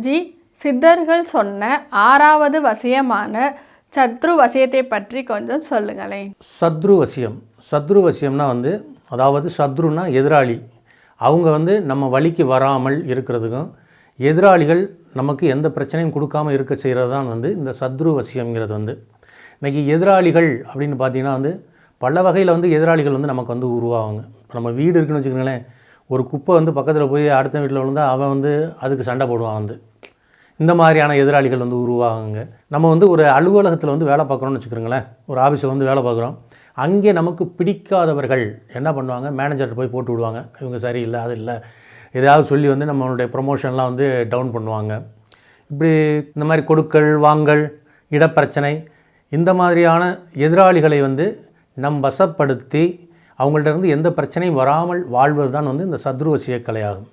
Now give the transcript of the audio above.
G, சித்தர்கள் சொன்ன 6வது வசியமான சத்ரு வசியத்தை பற்றி கொஞ்சம் சொல்லுங்களேன். சத்ரு வசியம்னா அதாவது சத்ருனா எதிராளி. அவங்க நம்ம வழிக்கு வராமல் இருக்கிறதுக்கும் எதிராளிகள் நமக்கு எந்த பிரச்சனையும் கொடுக்காமல் இருக்க செய்கிறது தான் இந்த சத்ரு வசியம்ங்கிறது. இன்றைக்கி எதிராளிகள் அப்படின்னு பார்த்திங்கன்னா பல வகையில் எதிராளிகள் நமக்கு உருவாகுங்க. இப்போ நம்ம வீடு இருக்குன்னு வச்சுக்கோங்களேன், ஒரு குப்பை பக்கத்தில் போய் அடுத்த வீட்டில் விழுந்தால் அவன் அதுக்கு சண்டை போடுவான். இந்த மாதிரியான எதிராளிகள் உருவாகுங்க. நம்ம ஒரு அலுவலகத்தில் வேலை பார்க்குறோன்னு வச்சுக்கிறோங்களேன், ஒரு ஆஃபீஸில் வேலை பார்க்குறோம். அங்கே நமக்கு பிடிக்காதவர்கள் என்ன பண்ணுவாங்க, மேனேஜர்கிட்ட போய் போட்டு விடுவாங்க. இவங்க சரியில்லை, அது இல்லை, எதாவது சொல்லி நம்மளுடைய ப்ரொமோஷன்லாம் டவுன் பண்ணுவாங்க. இப்படி இந்த மாதிரி கொடுக்கல் வாங்கல், இடப்பிரச்சனை, இந்த மாதிரியான எதிராளிகளை நம் வசப்படுத்தி அவங்கள்ட்ட எந்த பிரச்சனையும் வராமல் வாழ்வது தான் இந்த சத்ரு வசிய கலையாகும்.